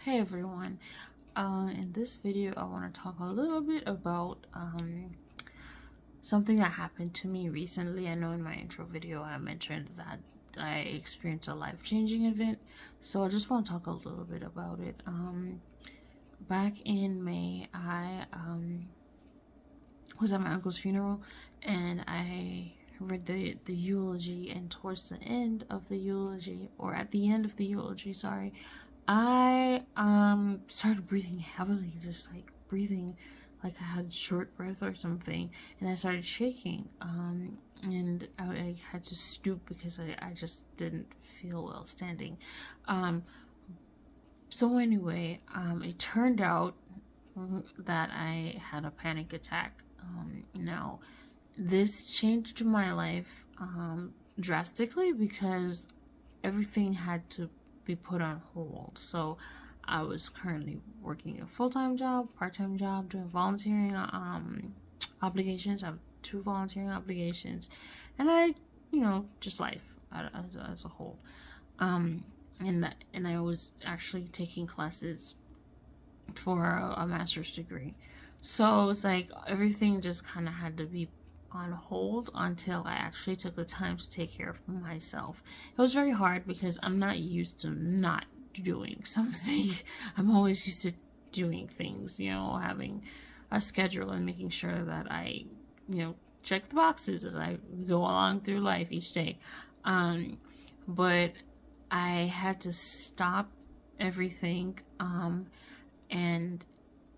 Hey everyone, in this video I want to talk a little bit about something that happened to me recently. I know in my intro video I mentioned that I experienced a life-changing event, so I just want to talk a little bit about it. Back in May, I was at my uncle's funeral, and I read the eulogy, and towards the end of the eulogy, or at the end of the eulogy, sorry, I started breathing heavily, just like breathing like I had short breath or something, and I started shaking. And I had to stoop because I just didn't feel well standing. So anyway, it turned out that I had a panic attack. Now, this changed my life drastically because everything had to be put on hold. So I was currently working a full-time job, part-time job, doing volunteering obligations. I have 2 volunteering obligations, and just life as a whole. And I was actually taking classes for a master's degree. So it's like everything just kind of had to be on hold until I actually took the time to take care of myself. It was very hard because I'm not used to not doing something. I'm always used to doing things, having a schedule and making sure that I, check the boxes as I go along through life each day. But I had to stop everything, and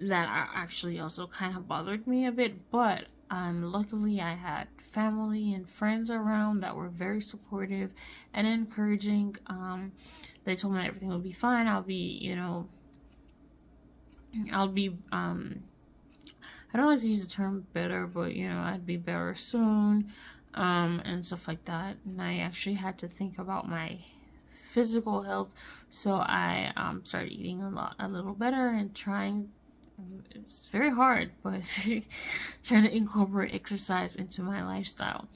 that actually also kind of bothered me a bit, but luckily I had family and friends around that were very supportive and encouraging. They told me that everything would be fine. I'll be I don't like to use the term better, but I'd be better soon, and stuff like that. And I actually had to think about my physical health, so I started eating a little better and trying. It's very hard, but trying to incorporate exercise into my lifestyle.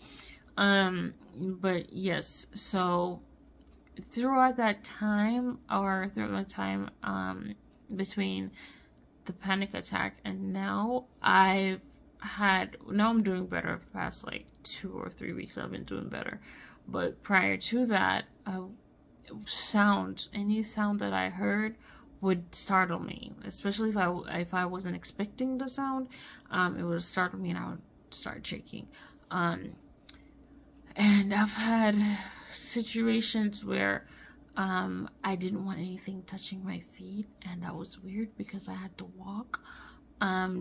But yes, so throughout my time between the panic attack and now, I'm doing better. For the past like 2 or 3 weeks I've been doing better, but prior to that, any sound that I heard would startle me, especially if I wasn't expecting the sound. It would startle me and I would start shaking. And I've had situations where I didn't want anything touching my feet, and that was weird because I had to walk.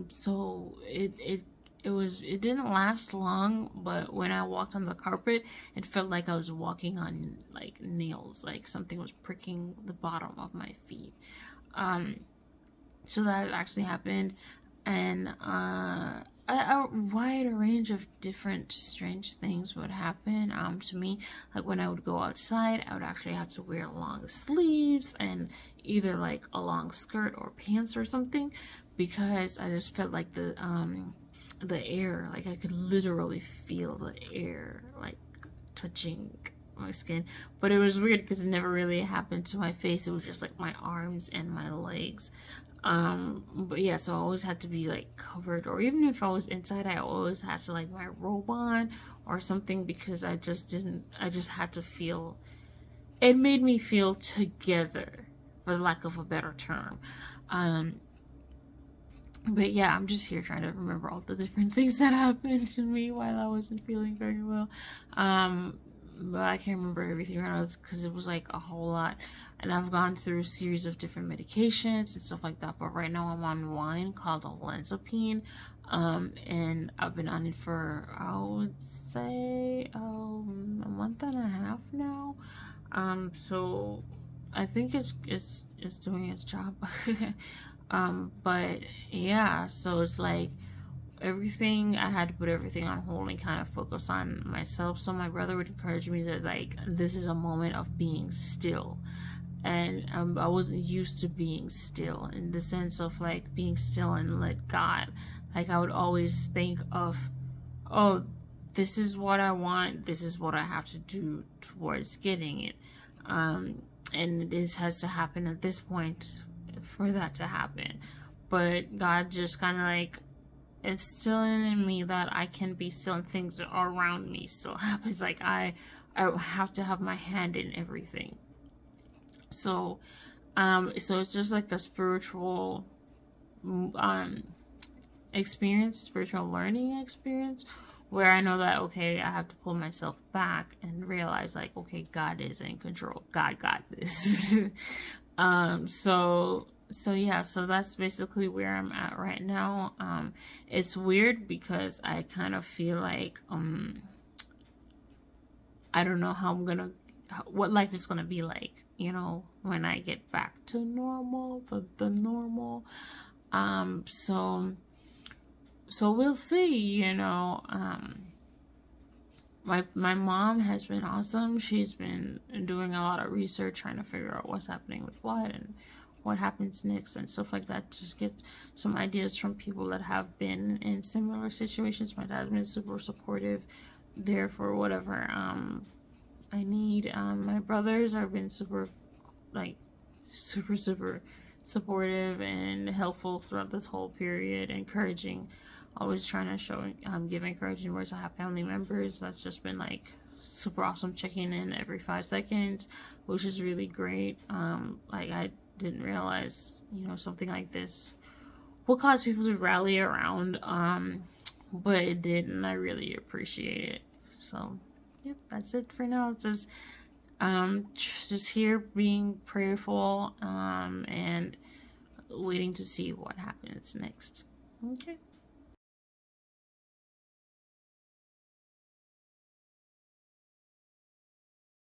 So it didn't last long, but when I walked on the carpet, it felt like I was walking on like nails, like something was pricking the bottom of my feet. So that actually happened, and a wide range of different strange things would happen to me. Like when I would go outside, I would actually have to wear long sleeves and either like a long skirt or pants or something, because I just felt like the air, like I could literally feel the air like touching my skin. But it was weird because it never really happened to my face. It was just like my arms and my legs. But yeah, so I always had to be like covered, or even if I was inside, I always had to like my robe on or something, because I just had to feel, it made me feel together, for lack of a better term. But yeah, I'm just here trying to remember all the different things that happened to me while I wasn't feeling very well. But I can't remember everything right now because it was like a whole lot. And I've gone through a series of different medications and stuff like that. But right now I'm on one called olanzapine. And I've been on it for, I would say, a month and a half now. So I think it's doing its job. But yeah, so it's like I had to put everything on hold and kind of focus on myself. So my brother would encourage me that like, this is a moment of being still. And I wasn't used to being still, in the sense of like being still and let God. Like I would always think of, oh, this is what I want, this is what I have to do towards getting it. And this has to happen at this point for that to happen. But God just kind of like instilling in me that I can be still and things around me still happens. Like I have to have my hand in everything. So so it's just like a spiritual experience, spiritual learning experience, where I know that, okay, I have to pull myself back and realize, like, okay, God is in control. God got this. So yeah, so that's basically where I'm at right now. It's weird because I kind of feel like I don't know how I'm gonna, what life is gonna be like, you know, when I get back to normal, the normal. So we'll see, you know. My mom has been awesome. She's been doing a lot of research, trying to figure out what's happening with what and what happens next and stuff like that. Just get some ideas from people that have been in similar situations. My dad's been super supportive there for whatever I need. My brothers have been super supportive and helpful throughout this whole period, encouraging, always trying to show give encouraging words. I have family members that's just been like super awesome, checking in every 5 seconds, which is really great. Like I didn't realize, you know, something like this will cause people to rally around, but it did, and I really appreciate it. So yep, that's it for now. Just here being prayerful, and waiting to see what happens next. Okay.